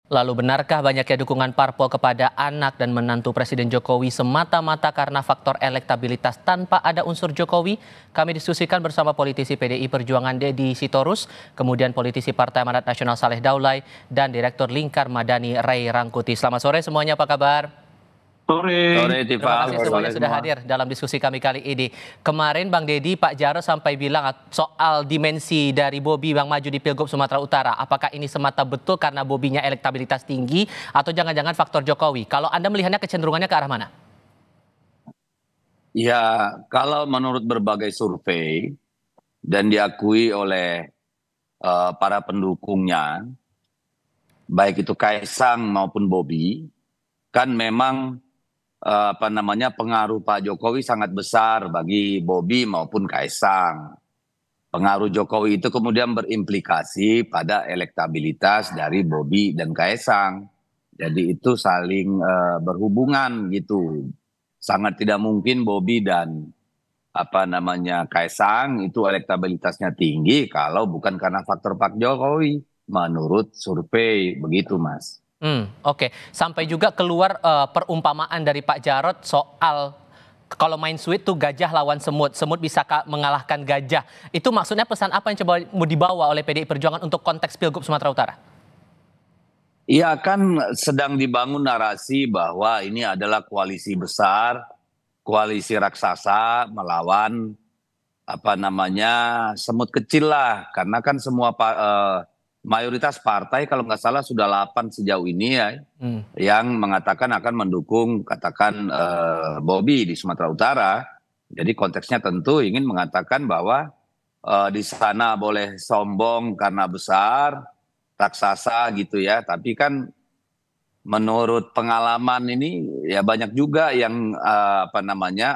Lalu benarkah banyaknya dukungan parpol kepada anak dan menantu Presiden Jokowi semata-mata karena faktor elektabilitas tanpa ada unsur Jokowi? Kami diskusikan bersama politisi PDI Perjuangan Deddy Sitorus, kemudian politisi Partai Amanat Nasional Saleh Daulay, dan Direktur Lingkar Madani Ray Rangkuti. Selamat sore semuanya, apa kabar? Sore. Sore, Terima Tifal. kasih semuanya sudah hadir dalam diskusi kami kali ini. Kemarin Bang Deddy, Pak Jarod sampai bilang soal dimensi dari Bobi yang maju di Pilgub Sumatera Utara. Apakah ini semata betul karena Bobinya elektabilitas tinggi atau jangan-jangan faktor Jokowi? Kalau Anda melihatnya kecenderungannya ke arah mana? Ya, kalau menurut berbagai survei dan diakui oleh para pendukungnya, baik itu Kaisang maupun Bobi, kan memang pengaruh Pak Jokowi sangat besar bagi Bobi maupun Kaisang. Pengaruh Jokowi itu kemudian berimplikasi pada elektabilitas dari Bobi dan Kaisang. Jadi itu saling berhubungan gitu. Sangat tidak mungkin Bobi dan Kaisang itu elektabilitasnya tinggi kalau bukan karena faktor Pak Jokowi menurut survei begitu, Mas. Oke. Sampai juga keluar perumpamaan dari Pak Jarod soal kalau main sweet tuh gajah lawan semut, semut bisa mengalahkan gajah. Itu maksudnya pesan apa yang coba mau dibawa oleh PDI Perjuangan untuk konteks Pilgub Sumatera Utara? Iya, kan sedang dibangun narasi bahwa ini adalah koalisi besar, koalisi raksasa melawan semut kecil lah. Karena kan semua mayoritas partai kalau nggak salah sudah 8 sejauh ini ya, yang mengatakan akan mendukung katakan Bobi di Sumatera Utara. Jadi konteksnya tentu ingin mengatakan bahwa di sana boleh sombong karena besar, raksasa gitu ya. Tapi kan menurut pengalaman ini ya banyak juga yang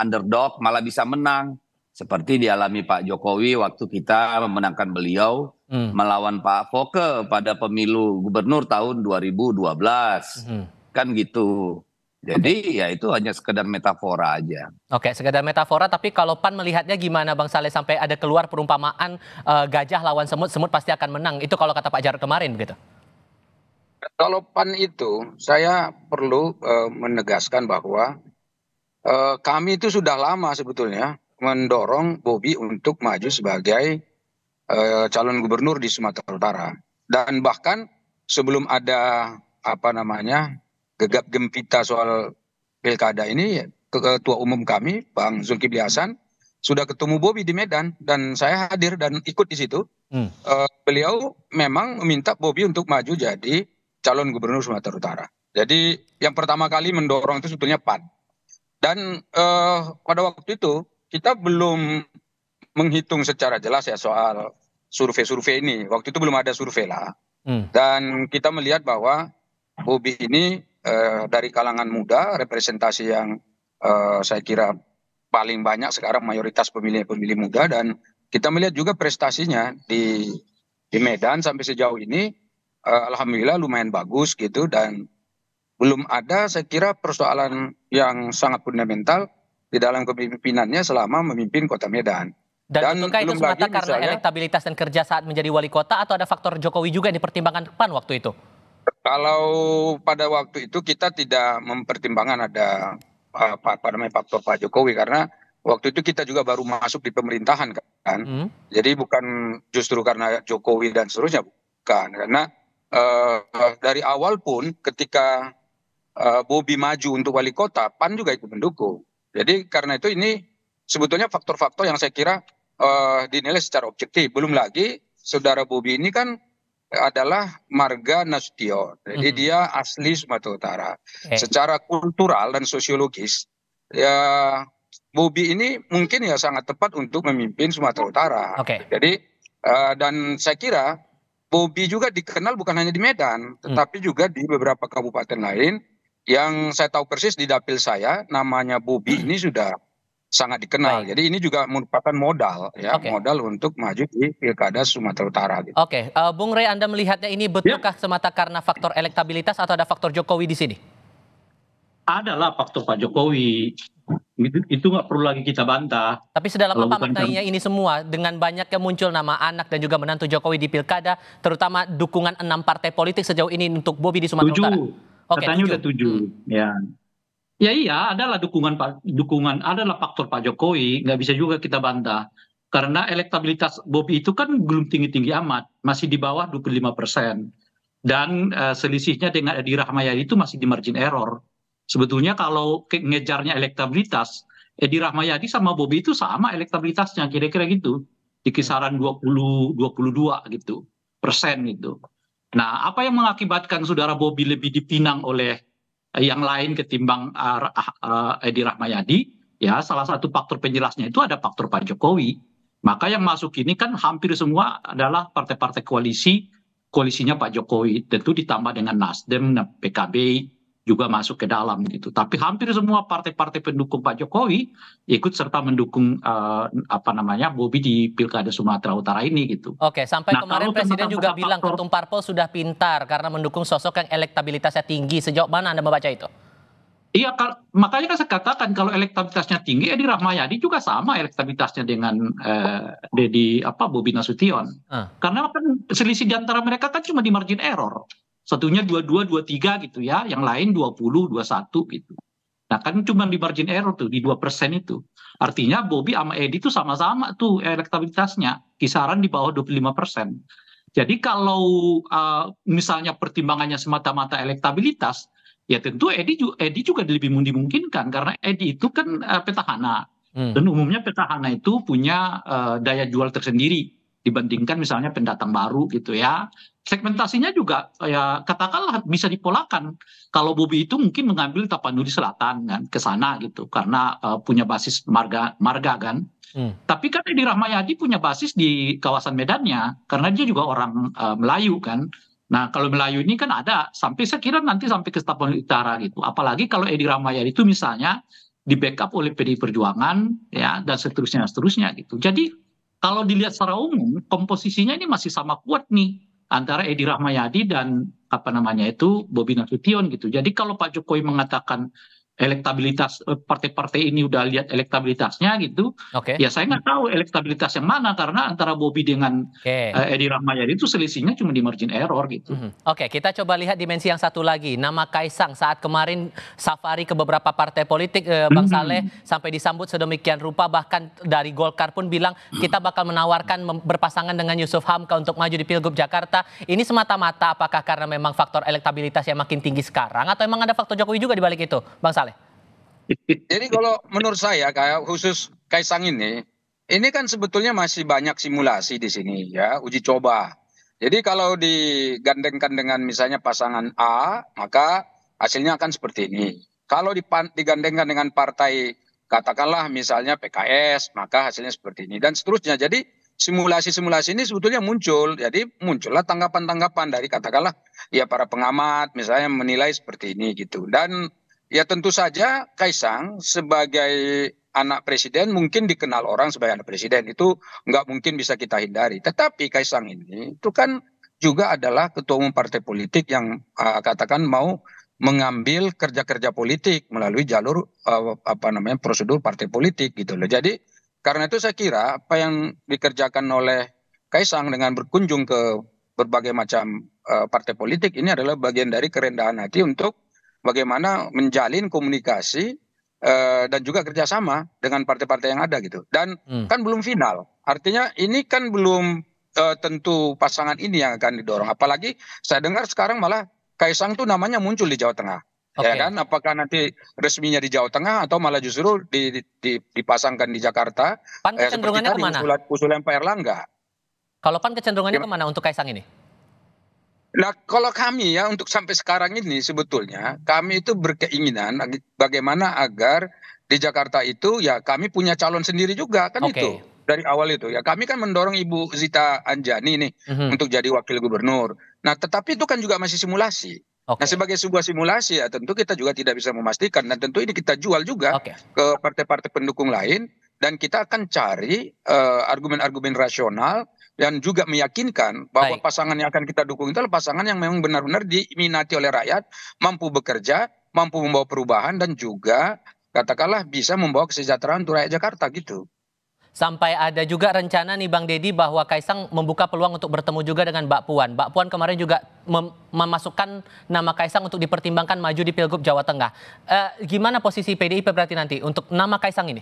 underdog malah bisa menang. Seperti dialami Pak Jokowi waktu kita memenangkan beliau melawan Pak Foke pada pemilu gubernur tahun 2012. Kan gitu. Jadi ya itu hanya sekedar metafora aja. Oke, sekedar metafora, tapi kalau PAN melihatnya gimana Bang Saleh sampai ada keluar perumpamaan gajah lawan semut, semut pasti akan menang. Itu kalau kata Pak Jarod kemarin begitu. Kalau PAN itu, saya perlu menegaskan bahwa kami itu sudah lama sebetulnya mendorong Bobi untuk maju sebagai calon gubernur di Sumatera Utara. Dan bahkan sebelum ada gegap gempita soal pilkada ini, ketua umum kami, Bang Zulkifli Hasan, sudah ketemu Bobi di Medan dan saya hadir dan ikut di situ. Beliau memang meminta Bobi untuk maju jadi calon gubernur Sumatera Utara. Jadi yang pertama kali mendorong itu sebetulnya PAN. Dan pada waktu itu kita belum menghitung secara jelas ya soal survei-survei ini. Waktu itu belum ada survei lah. Dan kita melihat bahwa Bobi ini dari kalangan muda, representasi yang saya kira paling banyak sekarang mayoritas pemilih-pemilih muda. Dan kita melihat juga prestasinya di Medan sampai sejauh ini, alhamdulillah lumayan bagus gitu. Dan belum ada saya kira persoalan yang sangat fundamental di dalam kepemimpinannya selama memimpin Kota Medan. Dan betulkah itu semata karena elektabilitas dan kerja saat menjadi wali kota atau ada faktor Jokowi juga yang dipertimbangkan PAN waktu itu? Kalau pada waktu itu kita tidak mempertimbangkan ada faktor Pak Jokowi karena waktu itu kita juga baru masuk di pemerintahan kan. Jadi bukan justru karena Jokowi dan seterusnya, bukan. Karena dari awal pun ketika Bobi maju untuk wali kota, PAN juga ikut mendukung. Jadi karena itu ini sebetulnya faktor-faktor yang saya kira dinilai secara objektif. Belum lagi saudara Bobi ini kan adalah marga Nasution. Jadi dia asli Sumatera Utara. Secara kultural dan sosiologis, ya Bobi ini mungkin ya sangat tepat untuk memimpin Sumatera Utara. Jadi dan saya kira Bobi juga dikenal bukan hanya di Medan, tetapi juga di beberapa kabupaten lain. Yang saya tahu persis di dapil saya, namanya Bobi ini sudah sangat dikenal. Jadi ini juga merupakan modal ya, modal untuk maju di Pilkada Sumatera Utara. Gitu. Oke, Bung Rey, Anda melihatnya ini betulkah semata karena faktor elektabilitas atau ada faktor Jokowi di sini? Adalah faktor Pak Jokowi. Itu nggak perlu lagi kita bantah. Tapi sedalam Kalau apa bukan maknanya ini semua dengan banyaknya muncul nama anak dan juga menantu Jokowi di pilkada, terutama dukungan 6 partai politik sejauh ini untuk Bobi di Sumatera Utara? 7, Oke, katanya 7. udah 7. Ya. Ya iya, adalah dukungan adalah faktor Pak Jokowi, nggak bisa juga kita bantah. Karena elektabilitas Bobi itu kan belum tinggi-tinggi amat, masih di bawah 25%. Dan selisihnya dengan Edi Rahmayadi itu masih di margin error. Sebetulnya kalau ngejarnya elektabilitas, Edi Rahmayadi sama Bobi itu sama elektabilitasnya, kira-kira gitu. Di kisaran 22 gitu, persen gitu. Nah, apa yang mengakibatkan saudara Bobi lebih dipinang oleh yang lain ketimbang Edi Rahmayadi? Ya, salah satu faktor penjelasnya itu ada faktor Pak Jokowi. Maka yang masuk ini kan hampir semua adalah partai-partai koalisinya Pak Jokowi, tentu ditambah dengan Nasdem, PKB juga masuk ke dalam gitu. Tapi hampir semua partai-partai pendukung Pak Jokowi ikut serta mendukung Bobi di Pilkada Sumatera Utara ini gitu. Oke, sampai Nah, kemarin kalau Presiden juga tentang bilang faktor- ketum parpol sudah pintar karena mendukung sosok yang elektabilitasnya tinggi. Sejauh mana Anda membaca itu? Iya, makanya kan saya katakan kalau elektabilitasnya tinggi, Edi Rahmayadi juga sama elektabilitasnya dengan Bobi Nasution. Karena kan selisih di antara mereka kan cuma di margin error. Satunya 22, 23 gitu ya, yang lain 20, 21 gitu. Nah kan cuma di margin error tuh, di 2% itu. Artinya Bobi sama Edi itu sama-sama tuh elektabilitasnya, kisaran di bawah 25%. Jadi kalau misalnya pertimbangannya semata-mata elektabilitas, ya tentu Edi juga lebih dimungkinkan karena Edi itu kan petahana. Dan umumnya petahana itu punya daya jual tersendiri dibandingkan misalnya pendatang baru gitu ya. Segmentasinya juga ya katakanlah bisa dipolakan. Kalau Bobi itu mungkin mengambil Tapanuli Selatan kan ke sana gitu karena punya basis marga kan. Tapi kan Edi Rahmayadi punya basis di kawasan Medannya karena dia juga orang Melayu kan. Nah kalau Melayu ini kan ada saya kira nanti sampai ke Tapanuli Utara gitu. Apalagi kalau Edi Rahmayadi itu misalnya di backup oleh PDI Perjuangan ya dan seterusnya gitu. Jadi kalau dilihat secara umum komposisinya ini masih sama kuat nih antara Edi Rahmayadi dan Bobi Nasution gitu. Jadi kalau Pak Jokowi mengatakan elektabilitas partai-partai ini udah lihat elektabilitasnya gitu, ya saya nggak tahu elektabilitas yang mana karena antara Bobi dengan Edi Rahmayadi itu selisihnya cuma di margin error gitu. Oke, kita coba lihat dimensi yang satu lagi. Nama Kaisang saat kemarin safari ke beberapa partai politik, Bang Saleh, sampai disambut sedemikian rupa, bahkan dari Golkar pun bilang kita bakal menawarkan berpasangan dengan Yusuf Hamka untuk maju di Pilgub Jakarta. Ini semata-mata apakah karena memang faktor elektabilitas yang makin tinggi sekarang atau emang ada faktor Jokowi juga di balik itu, Bang Saleh? Jadi kalau menurut saya kayak khusus Kaisang ini kan sebetulnya masih banyak simulasi di sini ya, uji coba. Jadi kalau digandengkan dengan misalnya pasangan A, maka hasilnya akan seperti ini. Kalau digandengkan dengan partai katakanlah misalnya PKS, maka hasilnya seperti ini dan seterusnya. Jadi simulasi-simulasi ini sebetulnya muncul. Jadi muncullah tanggapan-tanggapan dari katakanlah ya para pengamat misalnya menilai seperti ini gitu. Dan ya tentu saja Kaisang sebagai anak presiden mungkin dikenal orang sebagai anak presiden. Itu nggak mungkin bisa kita hindari. Tetapi Kaisang ini itu kan juga adalah ketua umum partai politik yang katakan mau mengambil kerja-kerja politik melalui jalur prosedur partai politik gitu loh. Jadi karena itu saya kira apa yang dikerjakan oleh Kaisang dengan berkunjung ke berbagai macam partai politik ini adalah bagian dari kerendahan hati untuk bagaimana menjalin komunikasi dan juga kerjasama dengan partai-partai yang ada gitu. Dan kan belum final. Artinya ini kan belum tentu pasangan ini yang akan didorong. Apalagi saya dengar sekarang malah Kaisang tuh namanya muncul di Jawa Tengah. Ya kan? Apakah nanti resminya di Jawa Tengah atau malah justru dipasangkan di Jakarta? PAN kecenderungannya kemana? Usulan Pak Erlangga. Kalau PAN kecenderungannya kemana untuk Kaisang ini? Nah, kalau kami ya untuk sampai sekarang ini sebetulnya kami itu berkeinginan bagaimana agar di Jakarta itu ya kami punya calon sendiri juga kan itu dari awal itu ya kami kan mendorong Ibu Zita Anjani nih untuk jadi wakil gubernur. Nah, tetapi itu kan juga masih simulasi. Nah, sebagai sebuah simulasi ya tentu kita juga tidak bisa memastikan dan tentu ini kita jual juga ke partai-partai pendukung lain dan kita akan cari argumen-argumen rasional dan juga meyakinkan bahwa pasangan yang akan kita dukung itu adalah pasangan yang memang benar-benar diminati oleh rakyat, mampu bekerja, mampu membawa perubahan dan juga katakanlah bisa membawa kesejahteraan untuk rakyat Jakarta gitu. Sampai ada juga rencana nih Bang Deddy bahwa Kaisang membuka peluang untuk bertemu juga dengan Mbak Puan. Mbak Puan kemarin juga memasukkan nama Kaisang untuk dipertimbangkan maju di Pilgub Jawa Tengah. Gimana posisi PDIP berarti nanti untuk nama Kaisang ini?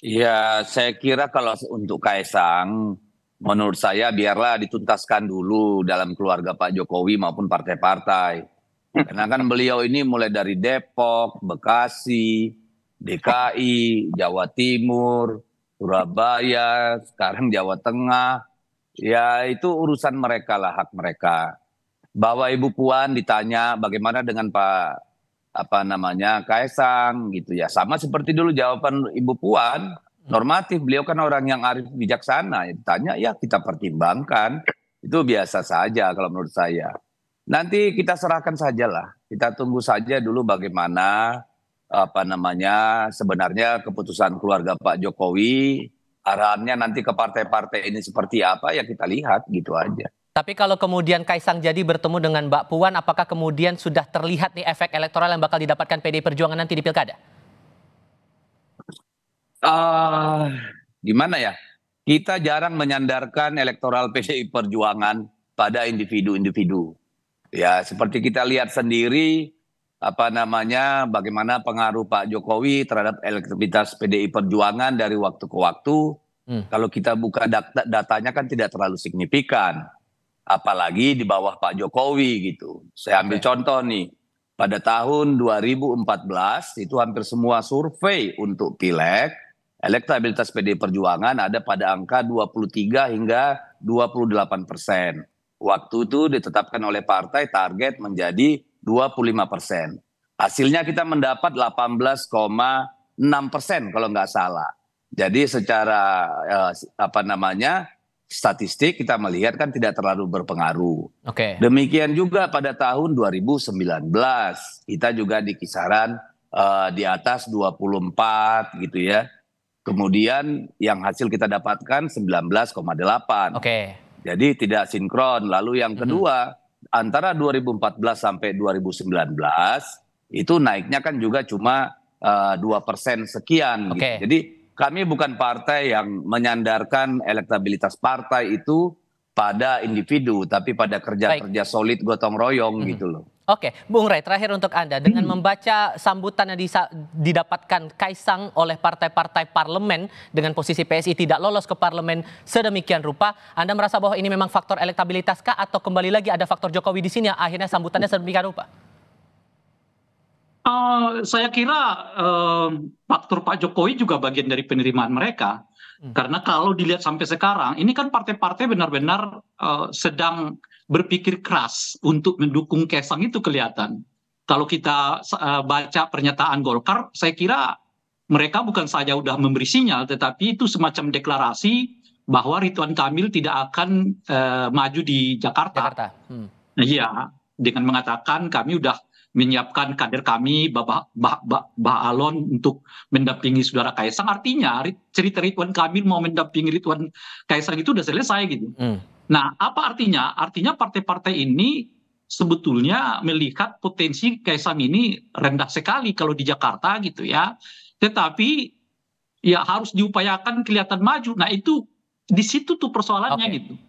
Ya, saya kira kalau untuk Kaisang, menurut saya biarlah dituntaskan dulu dalam keluarga Pak Jokowi maupun partai-partai. Karena kan beliau ini mulai dari Depok, Bekasi, DKI, Jawa Timur, Surabaya, sekarang Jawa Tengah. Ya itu urusan mereka lah, hak mereka. Bahwa Ibu Puan ditanya bagaimana dengan Pak Kaisang gitu ya. Sama seperti dulu jawaban Ibu Puan, normatif. Beliau kan orang yang arif bijaksana. Ditanya ya kita pertimbangkan. Itu biasa saja kalau menurut saya. Nanti kita serahkan sajalah. Kita tunggu saja dulu bagaimana sebenarnya keputusan keluarga Pak Jokowi, arahannya nanti ke partai-partai ini seperti apa ya kita lihat gitu aja. Tapi kalau kemudian Kaisang jadi bertemu dengan Mbak Puan, apakah kemudian sudah terlihat nih efek elektoral yang bakal didapatkan PDI Perjuangan nanti di Pilkada? Gimana ya? Kita jarang menyandarkan elektoral PDI Perjuangan pada individu-individu. Ya seperti kita lihat sendiri bagaimana pengaruh Pak Jokowi terhadap elektabilitas PDI Perjuangan dari waktu ke waktu. Kalau kita buka datanya kan tidak terlalu signifikan. Apalagi di bawah Pak Jokowi gitu. Saya ambil contoh nih. Pada tahun 2014 itu hampir semua survei untuk Pileg, elektabilitas PDI Perjuangan ada pada angka 23 hingga 28%. Waktu itu ditetapkan oleh partai target menjadi 25%. Hasilnya kita mendapat 18,6% kalau nggak salah. Jadi secara statistik kita melihat kan tidak terlalu berpengaruh. Demikian juga pada tahun 2019 kita juga di kisaran di atas 24 gitu ya. Kemudian yang hasil kita dapatkan 19,8. Jadi tidak sinkron. Lalu yang kedua antara 2014 sampai 2019 itu naiknya kan juga cuma 2% sekian. Gitu. Jadi kami bukan partai yang menyandarkan elektabilitas partai itu pada individu, tapi pada kerja-kerja solid gotong royong gitu loh. Oke, Bung Rey, terakhir untuk Anda, dengan membaca sambutan yang didapatkan Kaisang oleh partai-partai parlemen dengan posisi PSI tidak lolos ke parlemen sedemikian rupa, Anda merasa bahwa ini memang faktor elektabilitas kah atau kembali lagi ada faktor Jokowi di sini yang akhirnya sambutannya sedemikian rupa? Saya kira faktor Pak Jokowi juga bagian dari penerimaan mereka. Karena kalau dilihat sampai sekarang, ini kan partai-partai benar-benar sedang berpikir keras untuk mendukung Kaisang itu kelihatan. Kalau kita baca pernyataan Golkar, saya kira mereka bukan saja udah memberi sinyal, tetapi itu semacam deklarasi bahwa Ridwan Kamil tidak akan maju di Jakarta. Iya, dengan mengatakan kami udah menyiapkan kader kami, Mbak Alon untuk mendampingi saudara Kaisang. Artinya cerita Ridwan Kamil mau mendampingi Ridwan Kaisang itu udah selesai gitu. Nah, apa artinya? Artinya partai-partai ini sebetulnya melihat potensi Kaisang ini rendah sekali kalau di Jakarta gitu ya. Tetapi ya harus diupayakan kelihatan maju. Nah itu di situ tuh persoalannya gitu.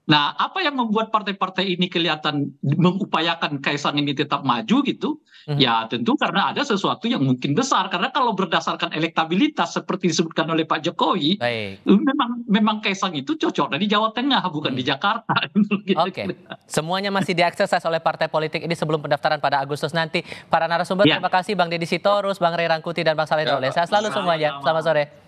Nah, apa yang membuat partai-partai ini kelihatan mengupayakan Kaisang ini tetap maju gitu? Ya tentu karena ada sesuatu yang mungkin besar. Karena kalau berdasarkan elektabilitas seperti disebutkan oleh Pak Jokowi, memang Kaisang itu cocok di Jawa Tengah, bukan di Jakarta. Semuanya masih diakses oleh partai politik ini sebelum pendaftaran pada Agustus nanti. Para narasumber, terima kasih Bang Deddy Sitorus, Bang Rey Rangkuti, dan Bang Saleh Daulay. Sehat selalu semuanya. Selamat sore.